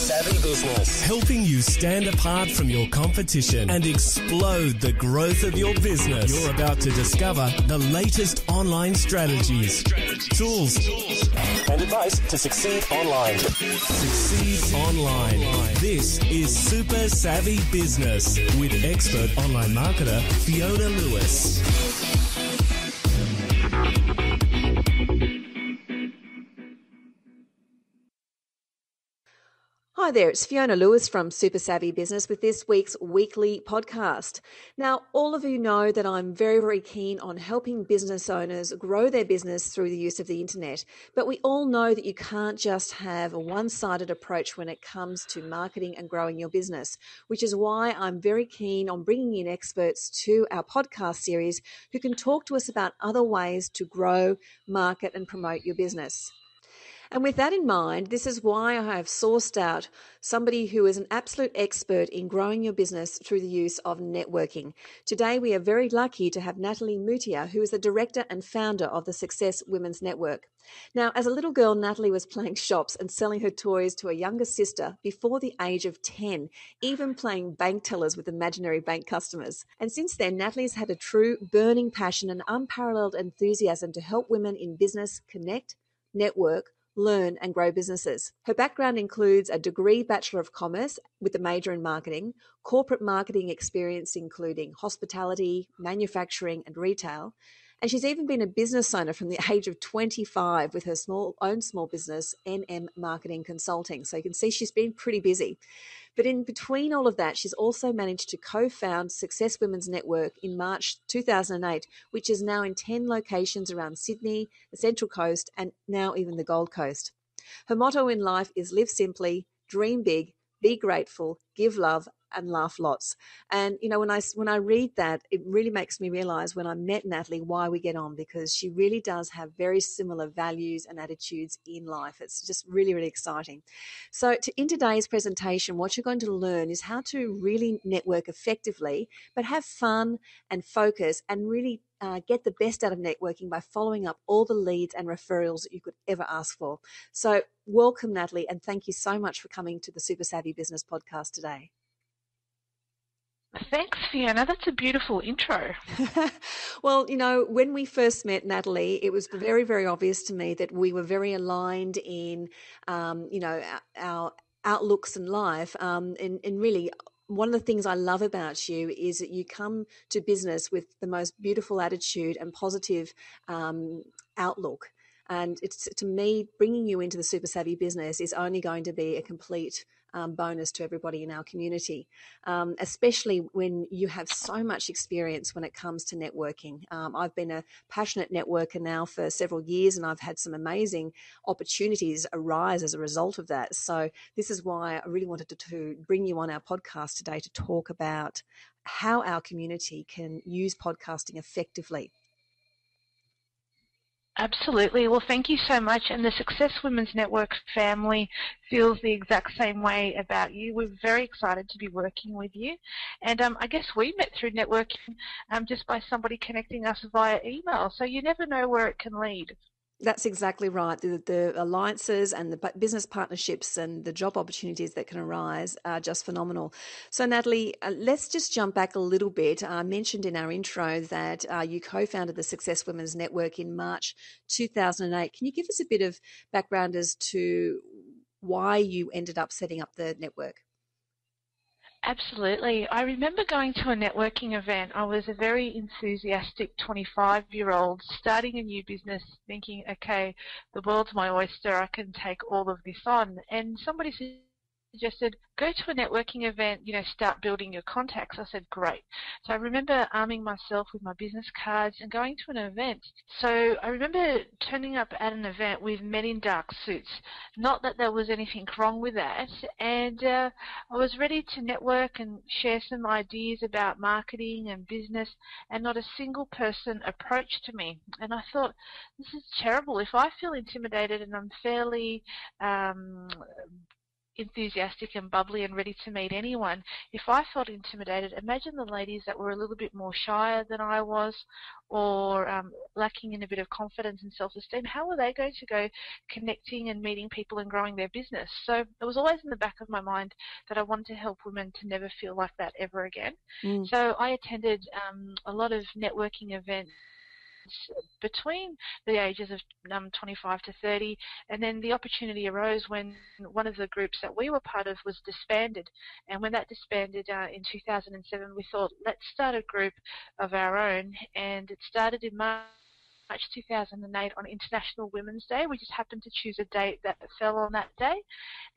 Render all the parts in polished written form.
Savvy Business. Helping you stand apart from your competition and explode the growth of your business. You're about to discover the latest online strategies, tools, And advice to succeed online. Succeed online. This is Super Savvy Business with expert online marketer Fiona Lewis. Hi there, it's Fiona Lewis from Super Savvy Business with this week's weekly podcast. Now, all of you know that I'm very, very keen on helping business owners grow their business through the use of the internet. But we all know that you can't just have a one-sided approach when it comes to marketing and growing your business, which is why I'm very keen on bringing in experts to our podcast series who can talk to us about other ways to grow, market, and promote your business. And with that in mind, this is why I have sourced out somebody who is an absolute expert in growing your business through the use of networking. Today, we are very lucky to have Natalie Mutia, who is the director and founder of the Success Women's Network. Now, as a little girl, Natalie was playing shops and selling her toys to a younger sister before the age of 10, even playing bank tellers with imaginary bank customers. And since then, Natalie's had a true burning passion and unparalleled enthusiasm to help women in business connect, network, learn and grow businesses. Her background includes a degree Bachelor of Commerce with a major in marketing, corporate marketing experience including hospitality, manufacturing and retail, and she's even been a business owner from the age of 25 with her own small business, NM Marketing Consulting. So you can see she's been pretty busy. But in between all of that, she's also managed to co-found Success Women's Network in March 2008, which is now in 10 locations around Sydney, the Central Coast, and now even the Gold Coast. Her motto in life is live simply, dream big, be grateful, give love, and laugh lots. And, you know, when I read that, it really makes me realize when I met Natalie why we get on, because she really does have very similar values and attitudes in life. It's just really, really exciting. So in today's presentation, what you're going to learn is how to really network effectively, but have fun and focus and really get the best out of networking by following up all the leads and referrals that you could ever ask for. So welcome, Natalie, and thank you so much for coming to the Super Savvy Business Podcast today. Thanks, Fiona. That's a beautiful intro. Well, you know, when we first met, Natalie, it was very, very obvious to me that we were very aligned in, our outlooks in life. And really, one of the things I love about you is that you come to business with the most beautiful attitude and positive outlook. And it's, to me, bringing you into the Super Savvy Business is only going to be a complete bonus to everybody in our community, especially when you have so much experience when it comes to networking. I've been a passionate networker now for several years, and I've had some amazing opportunities arise as a result of that. So this is why I really wanted to bring you on our podcast today to talk about how our community can use podcasting effectively. Absolutely. Well, thank you so much. And the Success Women's Network family feels the exact same way about you. We're very excited to be working with you. And I guess we met through networking just by somebody connecting us via email. So you never know where it can lead. That's exactly right. The alliances and the business partnerships and the job opportunities that can arise are just phenomenal. So, Natalie, let's just jump back a little bit. I mentioned in our intro that you co-founded the Success Women's Network in March 2008. Can you give us a bit of background as to why you ended up setting up the network? Absolutely. I remember going to a networking event. I was a very enthusiastic 25-year-old starting a new business thinking, okay, the world's my oyster, I can take all of this on. And somebody suggested, go to a networking event, start building your contacts. I said, great. So I remember arming myself with my business cards and going to an event. So I remember turning up at an event with men in dark suits. Not that there was anything wrong with that. And I was ready to network and share some ideas about marketing and business, and not a single person approached me. And I thought, this is terrible. If I feel intimidated and I'm fairly enthusiastic and bubbly and ready to meet anyone. If I felt intimidated, imagine the ladies that were a little bit more shyer than I was, or lacking in a bit of confidence and self-esteem. How were they going to go connecting and meeting people and growing their business? So it was always in the back of my mind that I wanted to help women to never feel like that ever again. So I attended a lot of networking events between the ages of 25 to 30, and then the opportunity arose when one of the groups that we were part of was disbanded. And when that disbanded in 2007, we thought, let's start a group of our own, and it started in March 2008 on International Women's Day. We just happened to choose a date that fell on that day,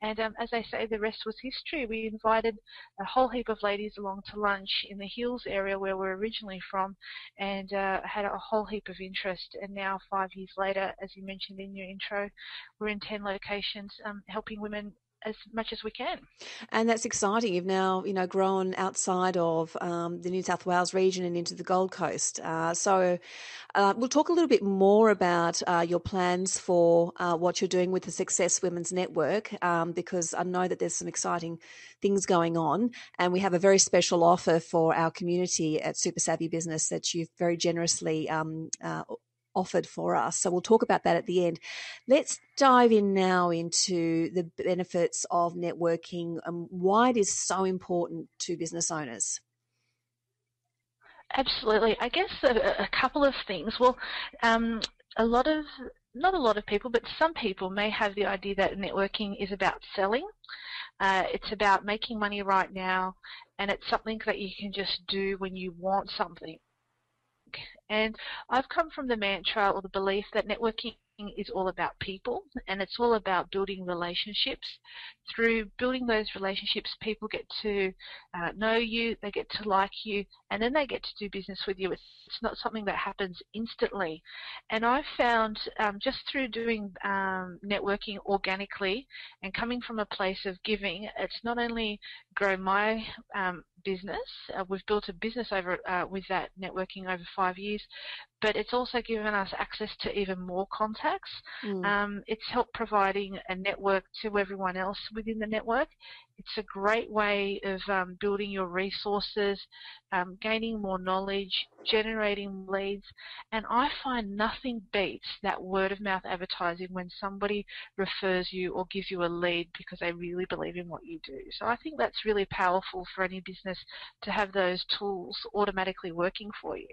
and as I say, the rest was history. We invited a whole heap of ladies along to lunch in the Hills area where we're originally from, and had a whole heap of interest. And now, 5 years later, as you mentioned in your intro, we're in 10 locations, helping women as much as we can. And that's exciting. You've now, grown outside of the New South Wales region and into the Gold Coast. So we'll talk a little bit more about your plans for what you're doing with the Success Women's Network, because I know that there's some exciting things going on, and we have a very special offer for our community at Super Savvy Business that you've very generously offered for us. So we'll talk about that at the end. Let's dive in now into the benefits of networking and why it is so important to business owners. Absolutely. I guess a couple of things. Well, not a lot of people, but some people may have the idea that networking is about selling. It's about making money right now, and it's something that you can just do when you want something. And I've come from the mantra or the belief that networking is all about people, and it's all about building relationships. Through building those relationships, people get to know you, they get to like you, and then they get to do business with you. It's not something that happens instantly. And I've found just through doing networking organically and coming from a place of giving, it's not only grown my business, we've built a business over with that networking over 5 years, but it's also given us access to even more contacts. It's helped providing a network to everyone else within the network. It's a great way of building your resources, gaining more knowledge, generating leads, and I find nothing beats that word-of-mouth advertising when somebody refers you or gives you a lead because they really believe in what you do. So I think that's really powerful for any business to have those tools automatically working for you.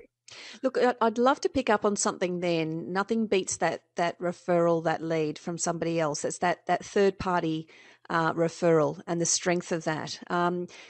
Look, I'd love to pick up on something then. Nothing beats that referral, that lead from somebody else. It's that third-party referral and the strength of that.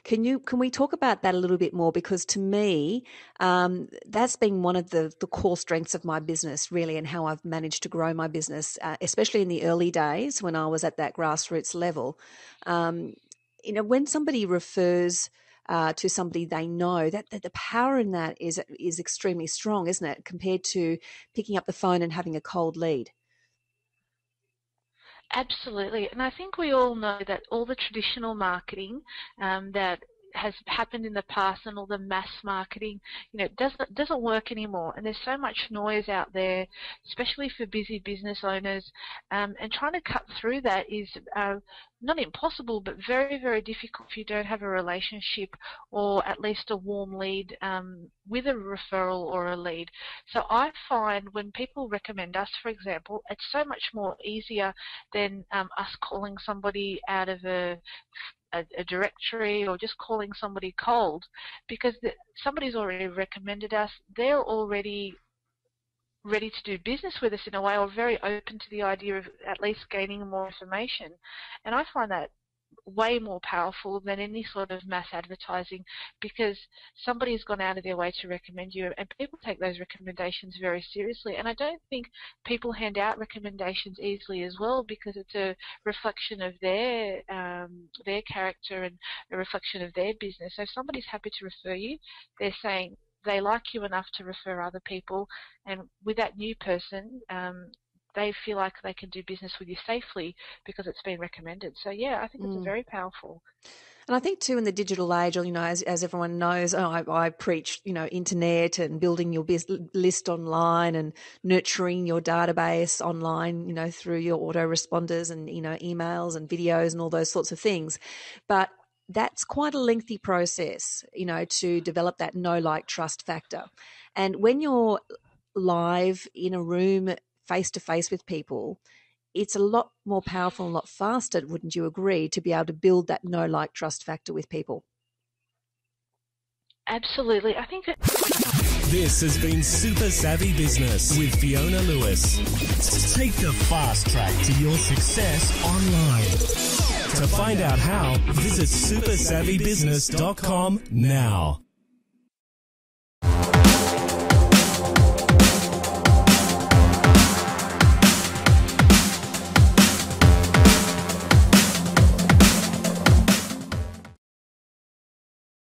Can we talk about that a little bit more? Because to me, that's been one of the core strengths of my business, really, and how I've managed to grow my business, especially in the early days when I was at that grassroots level. When somebody refers to somebody they know, that the power in that is extremely strong, isn't it, compared to picking up the phone and having a cold lead? Absolutely, and I think we all know that all the traditional marketing that has happened in the past and all the mass marketing, doesn't work anymore. And there's so much noise out there, especially for busy business owners. And trying to cut through that is not impossible, but very, very difficult if you don't have a relationship or at least a warm lead with a referral or a lead. So I find when people recommend us, for example, it's so much more easier than us calling somebody out of a directory or just calling somebody cold, because somebody's already recommended us. They're already ready to do business with us in a way, or very open to the idea of at least gaining more information. And I find that way more powerful than any sort of mass advertising, because somebody's gone out of their way to recommend you, and people take those recommendations very seriously. And I don't think people hand out recommendations easily as well, because it's a reflection of their character and a reflection of their business. So if somebody's happy to refer you, they're saying they like you enough to refer other people, and with that new person, they feel like they can do business with you safely because it's been recommended. So, yeah, I think it's very powerful. And I think too, in the digital age, as everyone knows, I preach, internet and building your list online and nurturing your database online, through your autoresponders and, emails and videos and all those sorts of things. But that's quite a lengthy process, to develop that know, like, trust factor. And when you're live in a room face to face with people, it's a lot more powerful and a lot faster, wouldn't you agree, to be able to build that know, like, trust factor with people? Absolutely. I think This has been Super Savvy Business with Fiona Lewis. Take the fast track to your success online. To find out how, visit supersavvybusiness.com now.